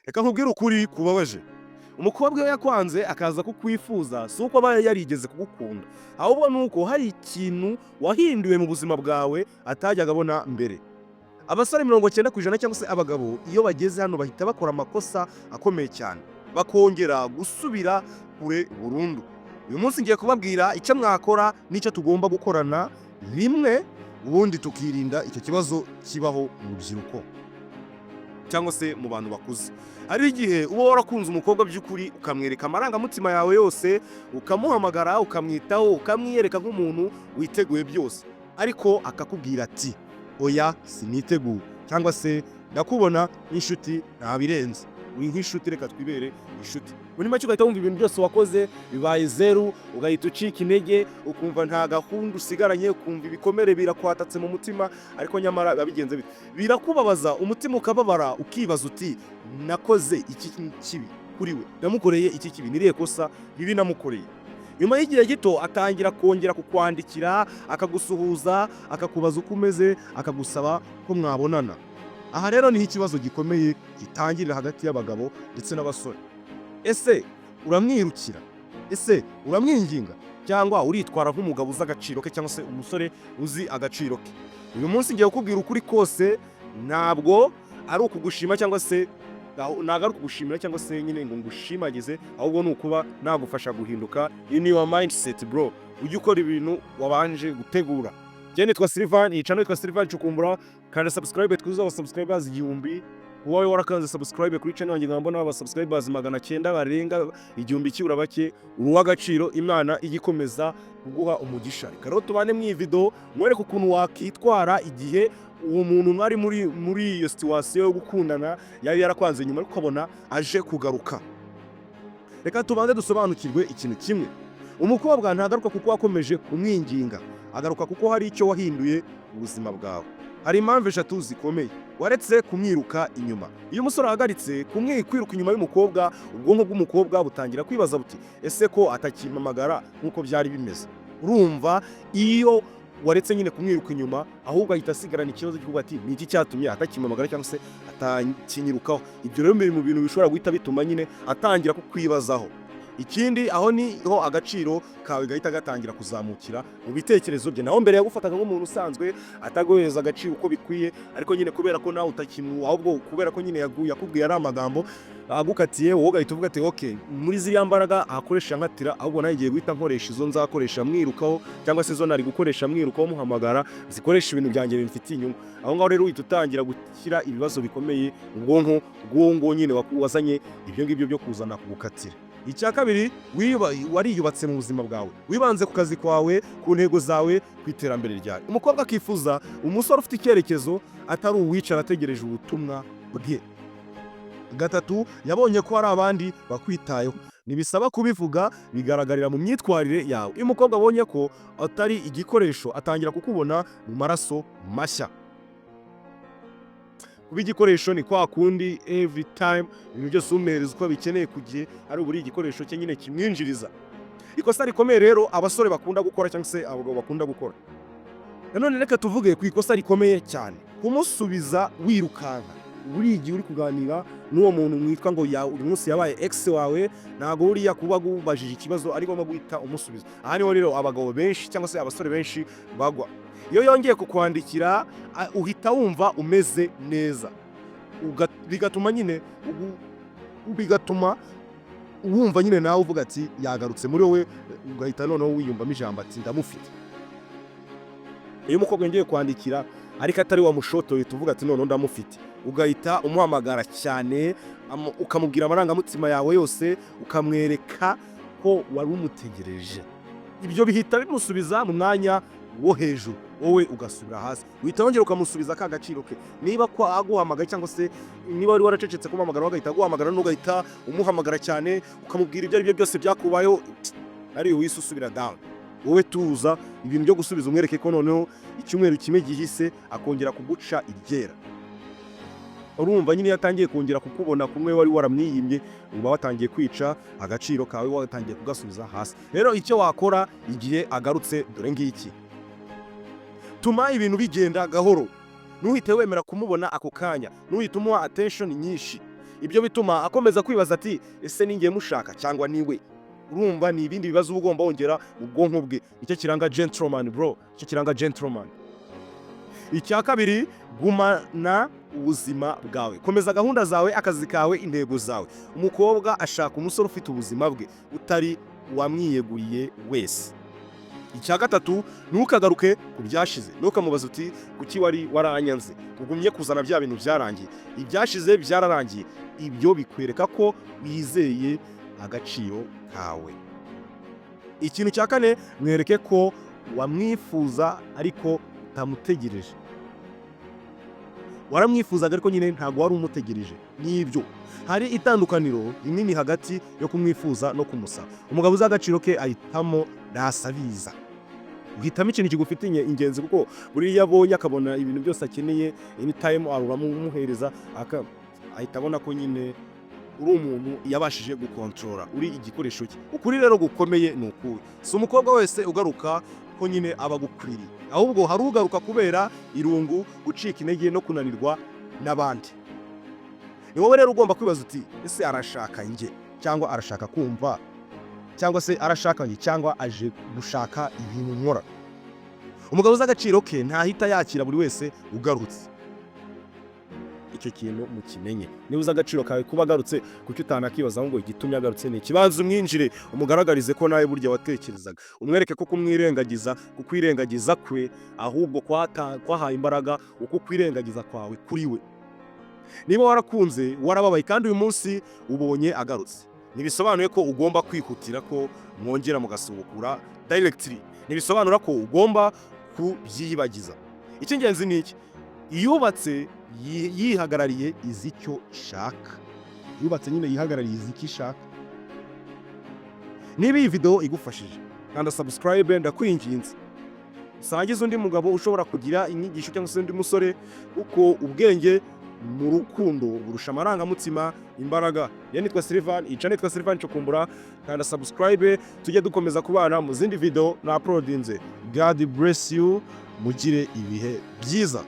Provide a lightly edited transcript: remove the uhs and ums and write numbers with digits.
Reka nkubwire ukuri kubabaje. Umukobwa iyo yakwanze akaza kukwifuza si uko aba yarigeze kugukunda, ahubwo nuko hari ikintu wahinduye mu buzima bwawe atajyaga abona mbere. Abasore 90% cyangwa se abagabo iyo bageze hano bahita bakora amakosa akomeye cyane, bakongera gusubira kure burundu. Uyu munsi ngiye kubabwira icyo mwakora n'icyo tugomba gukorana rimwe, ubundi tukirinda icyo kibazo kibaho mu rubyiruko cyangwa se mu bantu bakuze. Hari igihe uba warakunze umukobwa by'ukuri ukamwereka amarangamutima yawe yose, ukamuhamagara, ukamwitaho, ukamwiyereka nk'umuntu witeguye byose, ariko akakubwira ati oya siniteguye, cyangwa se ndakubona nk'inshuti ntabirenze, uri nk'inshuti reka twibere inshuti. Muri make ugahita wumva ibintu byose wakoze bibaye zeru, ugahita ucika intege, ukumva nta gahunda usigaranye, ukumva ibikomere birakwatatse mu mutima, ariko nyamara bigenze bite, birakubabaza umutima ukababara, ukibaza uti nakoze iki kibi kuri we, namukoreye iki kibi, niriye kosa bibi namukoreye. Nyuma y'igihe gito atangira kongera kukwandikira, akagusuhuza, akakubaza uko umeze, akagusaba ko mwabonana. Aha rero niho ikibazo gikomeye gitangirira hagati y'abagabo ndetse n'abasore. Ese uramwirukira? Ese uramwinginga? Cyangwa uritwara nk'umugabo uzi agaciro ke cyangwa se umusore uzi agaciro ke? Uyu munsi ngiye kukubwira ukuri kose, ntabwo ari ukugushima cyangwa se ntabwo ari ukugushimira cyangwa se nyine ngo ngushimagize, ahubwo ni ukuba nagufasha guhinduka. Iyi ni your mindset bro, ujye ukora ibintu wabanje gutegura. Njye nitwa Sylvain, iyi channel yitwa Sylvain Cukumbura, kandi subscribe twuzuza subscribers 1000. Wowe warakanze subscribe kuri channel yanjye, ngambona aba subscribers 900 barenga 1000 kibura bake, uruwagaciro Imana igikomeza kuguha umugisha. Rero tubane mu video mwereke ukuntu wakitwara igihe uwo muntu mwari muri iyo situation yo gukundana yari yarakwanze nyuma ariko ukabona aje kugaruka. Reka tubanze dusobanukirwe ikintu kimwe. Umukobwa ntagaruka kuko wakomeje kumwinginga, agaruka kuko hari icyo wahinduye mu buzima bwawe. Hari impamvu eshatu zikomeye. Waretse kumwiruka inyuma. Iyo umusore ahagaritse kwiruka inyuma y'umukobwa, ubwonko bw'umukobwa butangira kwibaza buti ese ko atakimpamagara nkuko byari bimeze. Urumva iyo waretse nyine kumwiruka inyuma, ahubwo ahita asigarana ikibazo cy'uko ati ni iki cyatumye atakimpamagara cyangwa se atakinyirukaho. Ibyo rero biri mu bintu bishobora guhita bituma nyine atangira kukwibazaho. Ikindi aho niho agaciro kawe gahita gatangira kuzamukira mu bitekerezo bye. Naho mbere yagufataga nk'umuntu usanzwe atagoheza agaciro uko bikwiye, ariko nyine kubera ko nawe utakimwa, ahubwo kubera ko nyine yakubwiye ari amagambo agukatiye, wowe ugahita uvuga ati okay, muri ziriya mbaraga akoresha nkatira, ahubwo nawe igiye guhita nkoresha izo nzakoresha mwirukaho, cyangwa se izo nari gukoresha mwirukaho muhamagara, zikoresha ibintu byanjye bimfitiye inyungu. Aho ngaho rero uhita utangira gushyira ibibazo bikomeye ubwonko bw'uwo nyine wazanye ibyo ngibyo byo kuzana kugukatira. Icya kabiri, wariyubatse mu buzima bwawe, wibanze ku kazi kwawe, ku ntego zawe, ku iterambere ryawe. Umukobwa akifuza umusore ufite icyerekezo, atari uwicara ategereje ubutumwa bwe. Gatatu, yabonye ko hari abandi bakwitayeho. Nibisaba kubivuga, bigaragarira mu myitwarire yawe. Iyo umukobwa abonye ko atari igikoresho, atangira kukubona mu maraso mashya. Kuba igikoresho ni kwa kundi every time ibintu byose umuhereza uko bikeneye kugiye, ari buri igikoresho cye nyine kimwinjiriza. Ikosa rikomeye rero abasore bakunda gukora cyangwa se abagabo bakunda gukora. Nanone reka tuvuge ku ikosa rikomeye cyane, kumusubiza wirukanka. Buri gihe uri kuganira n'uwo muntu mwitwa ngo uyu munsi yabaye ex wawe, ntago uriya kuba gubajije ikibazo ariko guhita umusubiza. Aha niho rero abagabo benshi cyangwa se abasore benshi bagwa. Iyo yongeye kukwandikira uhita wumva umeze neza, bigatuma nyine wumva nyine nawe uvuga ati yagarutse muri wowe, ugahita noneho wiyumvamo ijambo ati ndamufite. Iyo umukobwa yongeye kwandikira ariko atari wa mushotoye tuvuga ati noneho ndamufite, ugahita umuhamagara cyane, ukamubwira amarangamutima yawe yose, ukamwereka ko wari umutegereje. Ibyo bihita bimusubiza mu mwanya wo hejuru, wowe ugasubira hasi. Uhita wongera ukamusubiza ka gaciro ke. Niba ko aguhamagaye cyangwa se niba wari waracecetse kumuhamagara, ugahita aguhamagara n'ugahita umuhamagara cyane, ukamubwira ibyo ari byo byose byakubayeho, ari wise usubira down. Wowe tuza ibintu byo gusubiza, umwereke ko noneho icyumweru kimwe gihise akongera kuguca iryera. Urumva nyine yatangiye kongera kukubona kumwe wari waramwiyimye, uba watangiye kwica agaciro kawe, watangiye kugasubiza hasi. Rero icyo wakora igihe agarutse dore ngiki: tuma ibintu bigenda gahoro, nuhite wemera kumubona ako kanya, nuhite umuha attention nyinshi. ibyo bituma akomeza kwibaza ati ese ningiye mushaka cyangwa niwe. Urumva ni ibindi bibazo uba ugomba wongera ubwonko bwe. Icyo kiranga gentleman bro, icyo kiranga gentleman. Icya kabiri, gumana ubuzima bwawe. Komeza gahunda zawe, akazi kawe, intego zawe. Umukobwa ashaka umusore ufite ubuzima bwe, utari wamwiyeguriye wese. Icya gatatu, ntukagaruke ku byashize. Ntukamubaza uti kuki wari waranyanze. Ugumye kuzana bya bintu byarangiye. Ibyashize byararangiye. Ibyo bikwereka ko wizeye agaciro kawe. Ikintu cya kane, mwereke ko wamwifuza ariko utamutegereje. Waramwifuzaga ariko nyine ntago wari umutegereje. Nibyo. Hari itandukaniro rinini hagati yo kumwifuza no kumusaba. Umugabo uzi agaciro ke ahitamo nasabiza. Uhitamo ikintu kigufitiye ingenzi kuko buriya abonye akabona ibintu byose akeneye anytime aruramuhereza ahita abona ko nyine uri umuntu yabashije gukontorora, uri igikoresho cye. Ukuri rero gukomeye ni ukuri. Si umukobwa wese ugaruka ko nyine aba gukwiriye, ahubwo hari ugaruka kubera irungu, gucika intege no kunanirwa n'abandi. Ni wowe rero ugomba kwibaza uti ese arashaka njye cyangwa arashaka kumva, cyangwa se arashaka njye cyangwa aje gushaka ibintu nkora. Umugabo uzi agaciro ke ntahita yakira buri wese ugarutse. Icyo kintu mukimenye. Niba uzi agaciro kawe kuba agarutse, kuki utanakibaza ngo igitumye agarutse ni ikibazo. Umwinjire umugaragarize ko nawe burya watekerezaga. Umwereke ko kumwirengagiza, kukwirengagiza kwe ahubwo kwahaye imbaraga uko kwirengagiza kwawe kuri we. Niba warakunze, warababaye kandi uyu munsi ubonye agarutse, nibisobanuye ko ugomba kwihutira ko mwongera mugasubukura directly. Nibisobanura ko ugomba kubyiyibagiza. Icy'ingenzi ni iki? Yubatse yihagarariye izicyo ishaka. Yubatse nyine yihagarariye izicyo ishaka. Niba iyi video igufashije, kanda subscribe ndakwinginze. Sangiza undi mugabo ushobora kugira inyigisho cyangwa se undi musore uko ubwenge mu rukundo burusha amarangamutima imbaraga. Nitwa Sylvain, nitwa Sylvain Chokumbura. Kanda subscribe tujye dukomeza kubana mu zindi video na uploadinze. God bless you, mugire ibihe byiza.